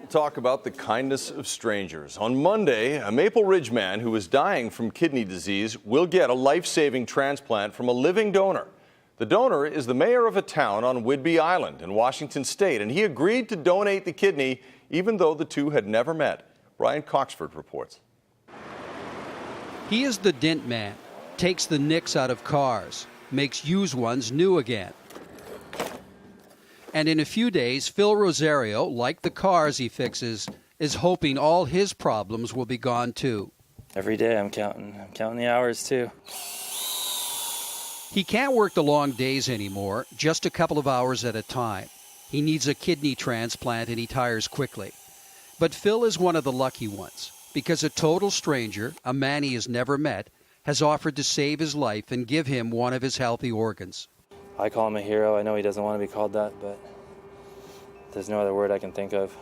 Talk about the kindness of strangers. On Monday, a Maple Ridge man who was dying from kidney disease will get a life-saving transplant from a living donor. The donor is the mayor of a town on Whidbey Island in Washington State, and he agreed to donate the kidney even though the two had never met. Brian Coxford reports. He is the dent man, takes the nicks out of cars, makes used ones new again. And in a few days, Phil Rosario, like the cars he fixes, is hoping all his problems will be gone too. Every day I'm counting the hours too. He can't work the long days anymore, just a couple of hours at a time. He needs a kidney transplant and he tires quickly. But Phil is one of the lucky ones, because a total stranger, a man he has never met, has offered to save his life and give him one of his healthy organs. I call him a hero. I know he doesn't want to be called that, but there's no other word I can think of.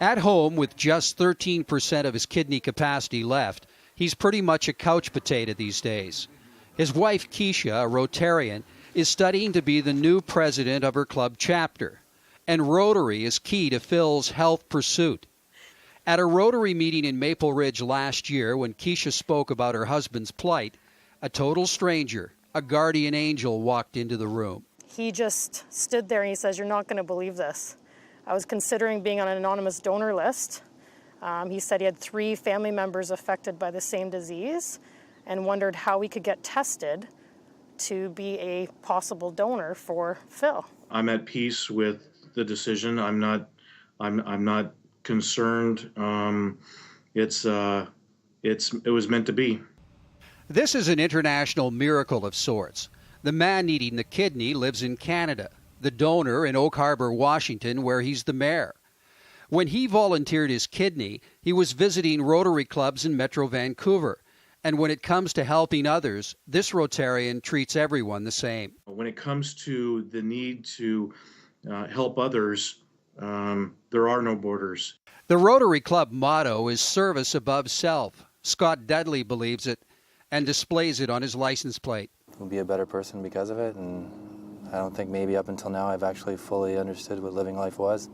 At home, with just 13% of his kidney capacity left, he's pretty much a couch potato these days. His wife, Keisha, a Rotarian, is studying to be the new president of her club chapter. And Rotary is key to Phil's health pursuit. At a Rotary meeting in Maple Ridge last year, when Keisha spoke about her husband's plight, a total stranger, a guardian angel, walked into the room. He just stood there and he says, "You're not going to believe this. I was considering being on an anonymous donor list." He said he had 3 family members affected by the same disease and wondered how we could get tested to be a possible donor for Phil. I'm at peace with the decision. I'm not concerned. It was meant to be. This is an international miracle of sorts. The man needing the kidney lives in Canada, the donor in Oak Harbor, Washington, where he's the mayor. When he volunteered his kidney, he was visiting Rotary clubs in Metro Vancouver. And when it comes to helping others, this Rotarian treats everyone the same. When it comes to the need to help others, there are no borders. The Rotary Club motto is service above self. Scott Dudley believes it and displays it on his license plate. I'll be a better person because of it, and I don't think maybe up until now I've actually fully understood what living life was.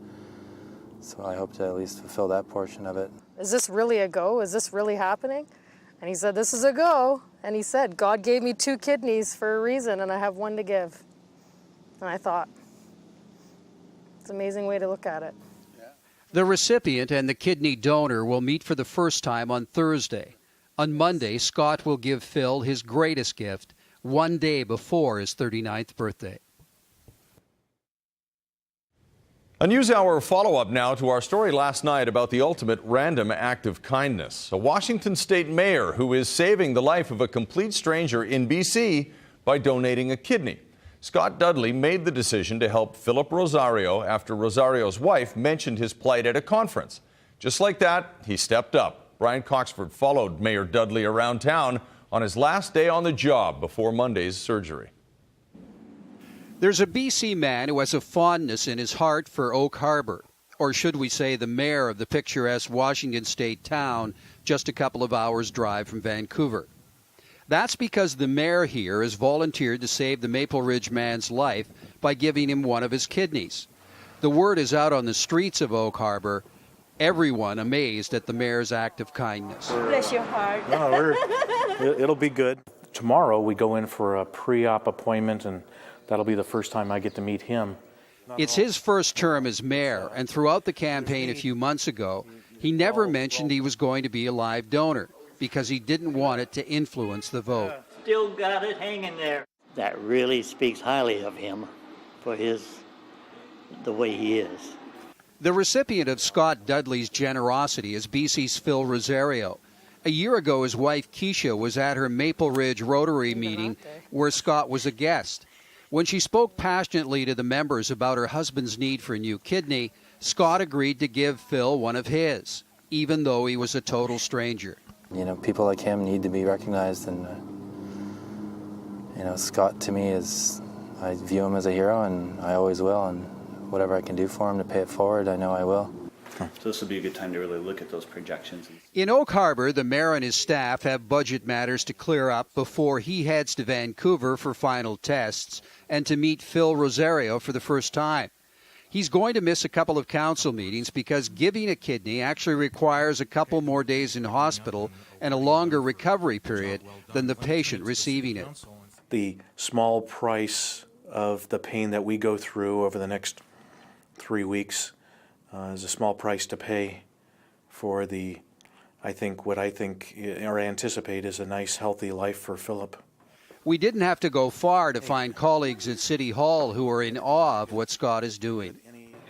So I hope to at least fulfill that portion of it. Is this really a go? Is this really happening? And he said, "This is a go." And he said, "God gave me 2 kidneys for a reason, and I have 1 to give." And I thought, it's an amazing way to look at it. The recipient and the kidney donor will meet for the first time on Thursday. On Monday, Scott will give Phil his greatest gift, 1 day before his 39th birthday. A NewsHour follow-up now to our story last night about the ultimate random act of kindness. A Washington State mayor who is saving the life of a complete stranger in BC by donating a kidney. Scott Dudley made the decision to help Philip Rosario after Rosario's wife mentioned his plight at a conference. Just like that, he stepped up. Brian Coxford followed Mayor Dudley around town on his last day on the job before Monday's surgery. There's a BC man who has a fondness in his heart for Oak Harbor, or should we say the mayor of the picturesque Washington State town just a couple of hours' drive from Vancouver. That's because the mayor here has volunteered to save the Maple Ridge man's life by giving him one of his kidneys. The word is out on the streets of Oak Harbor, everyone amazed at the mayor's act of kindness. Bless your heart. No, it'll be good. Tomorrow we go in for a pre-op appointment, and that'll be the first time I get to meet him. It's his first term as mayor, and throughout the campaign a few months ago, he never mentioned he was going to be a live donor because he didn't want it to influence the vote. Still got it hanging there. That really speaks highly of him for the way he is. The recipient of Scott Dudley's generosity is BC's Phil Rosario. A year ago, his wife Keisha was at her Maple Ridge Rotary meeting where Scott was a guest. When she spoke passionately to the members about her husband's need for a new kidney, Scott agreed to give Phil one of his, even though he was a total stranger. You know, people like him need to be recognized, and Scott to me I view him as a hero, and I always will, and whatever I can do for him to pay it forward, I know I will. So this will be a good time to really look at those projections. In Oak Harbor, the mayor and his staff have budget matters to clear up before he heads to Vancouver for final tests and to meet Phil Rosario for the first time. He's going to miss a couple of council meetings because giving a kidney actually requires a couple more days in hospital and a longer recovery period than the patient receiving it. The small price of the pain that we go through over the next 3 weeks is a small price to pay for what I think or anticipate is a nice, healthy life for Philip. We didn't have to go far to find colleagues at City Hall who are in awe of what Scott is doing.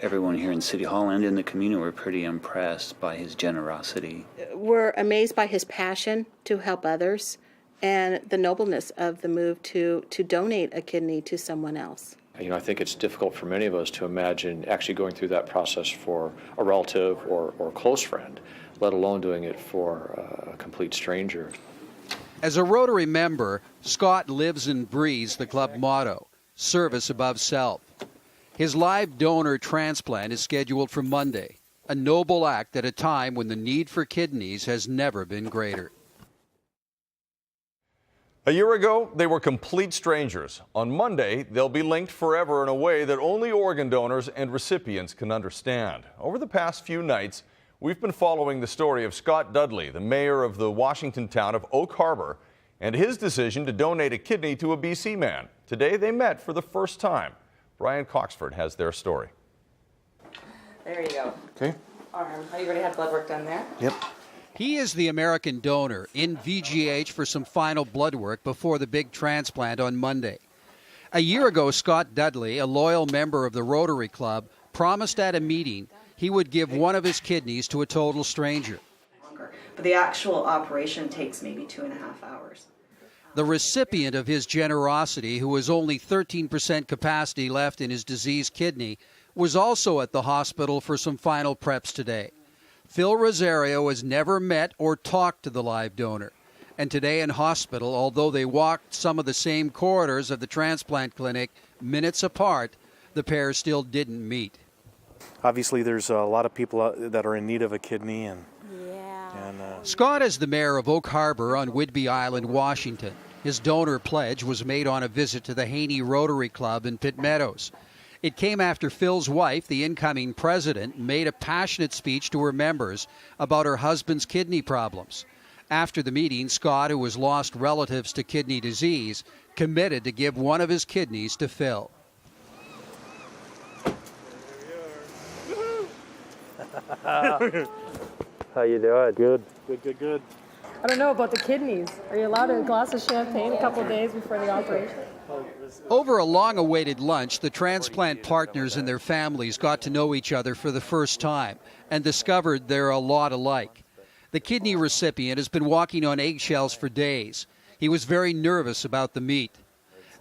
Everyone here in City Hall and in the community were pretty impressed by his generosity. We're amazed by his passion to help others and the nobleness of the move to donate a kidney to someone else. I think it's difficult for many of us to imagine actually going through that process for a relative or close friend, let alone doing it for a complete stranger. As a Rotary member, Scott lives and breathes the club motto, service above self. His live donor transplant is scheduled for Monday, a noble act at a time when the need for kidneys has never been greater. A year ago, they were complete strangers. On Monday, they'll be linked forever in a way that only organ donors and recipients can understand. Over the past few nights, we've been following the story of Scott Dudley, the mayor of the Washington town of Oak Harbor, and his decision to donate a kidney to a BC man. Today, they met for the first time. Brian Coxford has their story. There you go. Okay. Arm. Have you already had blood work done there? Yep. He is the American donor in VGH for some final blood work before the big transplant on Monday. A year ago, Scott Dudley, a loyal member of the Rotary Club, promised at a meeting he would give one of his kidneys to a total stranger. But the actual operation takes maybe 2.5 hours. The recipient of his generosity, who has only 13% capacity left in his diseased kidney, was also at the hospital for some final preps today. Phil Rosario has never met or talked to the live donor. And today in hospital, although they walked some of the same corridors of the transplant clinic minutes apart, the pair still didn't meet. Obviously, there's a lot of people that are in need of a kidney, and Scott is the mayor of Oak Harbor on Whidbey Island, Washington. His donor pledge was made on a visit to the Haney Rotary Club in Pitt Meadows. It came after Phil's wife, the incoming president, made a passionate speech to her members about her husband's kidney problems. After the meeting, Scott, who has lost relatives to kidney disease, committed to give one of his kidneys to Phil. How you doing? good. Good. I don't know about the kidneys. Are you allowed a glass of champagne a couple of days before the operation? Over a long-awaited lunch, the transplant partners and their families got to know each other for the first time and discovered they're a lot alike. The kidney recipient has been walking on eggshells for days. He was very nervous about the meet.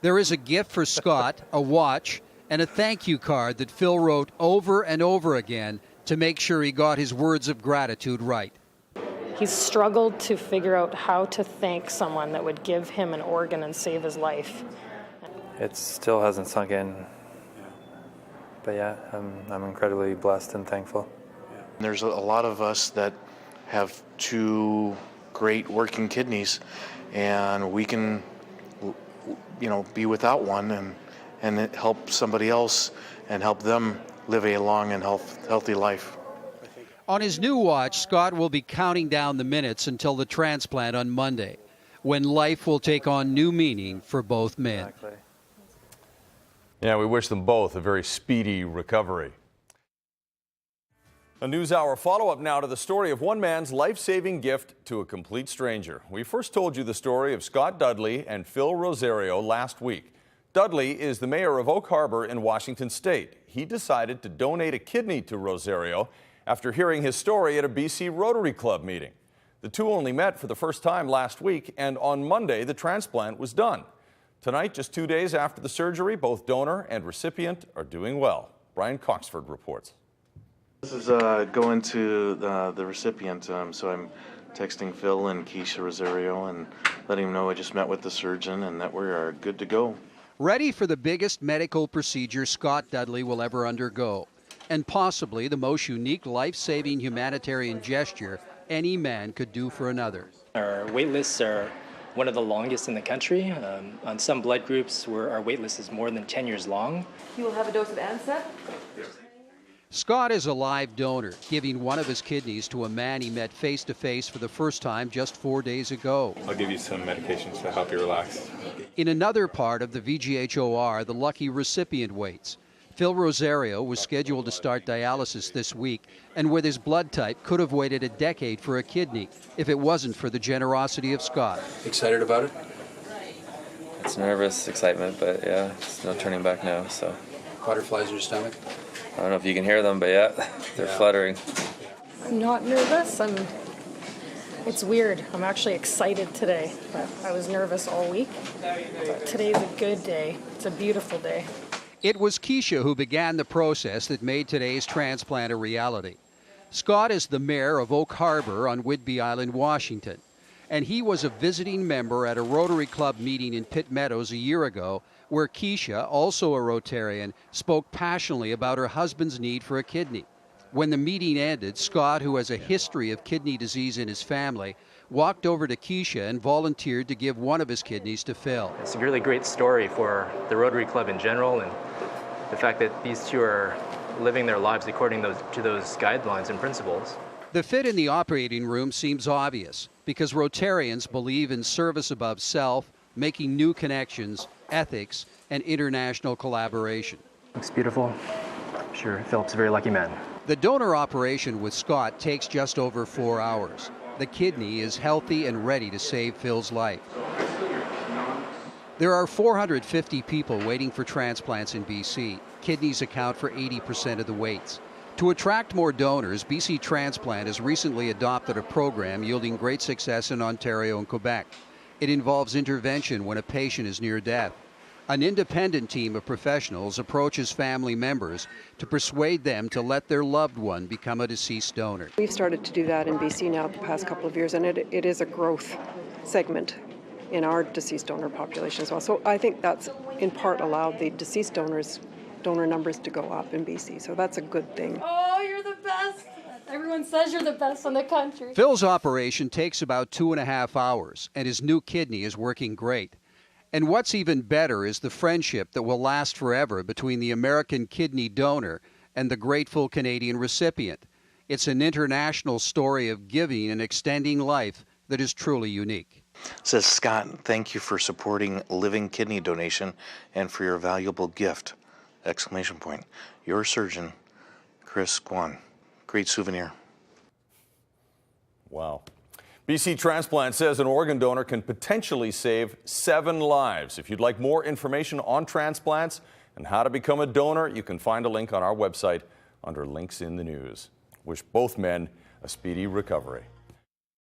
There is a gift for Scott, a watch, and a thank you card that Phil wrote over and over again to make sure he got his words of gratitude right. He's struggled to figure out how to thank someone that would give him an organ and save his life. It still hasn't sunk in. But yeah, I'm incredibly blessed and thankful. There's a lot of us that have two great working kidneys, and we can, be without one and help somebody else and help them live a long and healthy life. On his new watch, Scott will be counting down the minutes until the transplant on Monday, when life will take on new meaning for both men. Exactly. Yeah, we wish them both a very speedy recovery. A NewsHour follow-up now to the story of one man's life-saving gift to a complete stranger. We first told you the story of Scott Dudley and Phil Rosario last week. Dudley is the mayor of Oak Harbor in Washington State. He decided to donate a kidney to Rosario after hearing his story at a BC Rotary Club meeting. The two only met for the first time last week, and on Monday the transplant was done. Tonight, just 2 days after the surgery, both donor and recipient are doing well. Brian Coxford reports. This is going to the recipient, so I'm texting Phil and Keisha Rosario and letting them know I just met with the surgeon and that we are good to go. Ready for the biggest medical procedure Scott Dudley will ever undergo, and possibly the most unique life-saving humanitarian gesture any man could do for another. Our wait lists are one of the longest in the country. On some blood groups, where our wait list is more than 10 years long. You will have a dose of Ansett. Scott is a live donor, giving one of his kidneys to a man he met face-to-face for the first time just 4 days ago. I'll give you some medications to help you relax. In another part of the VGHOR, the lucky recipient waits. Phil Rosario was scheduled to start dialysis this week, and with his blood type, could have waited a decade for a kidney if it wasn't for the generosity of Scott. Excited about it? It's nervous, excitement, but yeah, it's no turning back now, so. Butterflies in your stomach? I don't know if you can hear them, but yeah, they're fluttering. I'm not nervous. It's weird. I'm actually excited today. But I was nervous all week. But today's a good day. It's a beautiful day. It was Keisha who began the process that made today's transplant a reality. Scott is the mayor of Oak Harbor on Whidbey Island, Washington. And he was a visiting member at a Rotary Club meeting in Pitt Meadows a year ago, where Keisha, also a Rotarian, spoke passionately about her husband's need for a kidney. When the meeting ended, Scott, who has a history of kidney disease in his family, walked over to Keisha and volunteered to give one of his kidneys to Phil. It's a really great story for the Rotary Club in general, and the fact that these two are living their lives according to those guidelines and principles. The fit in the operating room seems obvious because Rotarians believe in service above self, making new connections, ethics, and international collaboration. Looks beautiful. I'm sure Philip's a very lucky man. The donor operation with Scott takes just over 4 hours. The kidney is healthy and ready to save Phil's life. There are 450 people waiting for transplants in BC. Kidneys account for 80% of the waits. To attract more donors, BC Transplant has recently adopted a program yielding great success in Ontario and Quebec. It involves intervention when a patient is near death. An independent team of professionals approaches family members to persuade them to let their loved one become a deceased donor. We've started to do that in BC now the past couple of years, and it is a growth segment in our deceased donor population as well. So I think that's in part allowed the deceased donor numbers to go up in BC. So that's a good thing. Oh, you're the best. Everyone says you're the best in the country. Phil's operation takes about 2.5 hours, and his new kidney is working great. And what's even better is the friendship that will last forever between the American kidney donor and the grateful Canadian recipient. It's an international story of giving and extending life that is truly unique. Says Scott, thank you for supporting Living Kidney Donation and for your valuable gift! Exclamation point. Your surgeon, Chris Kwan. Great souvenir. Wow. BC Transplant says an organ donor can potentially save 7 lives. If you'd like more information on transplants and how to become a donor, you can find a link on our website under links in the news. Wish both men a speedy recovery.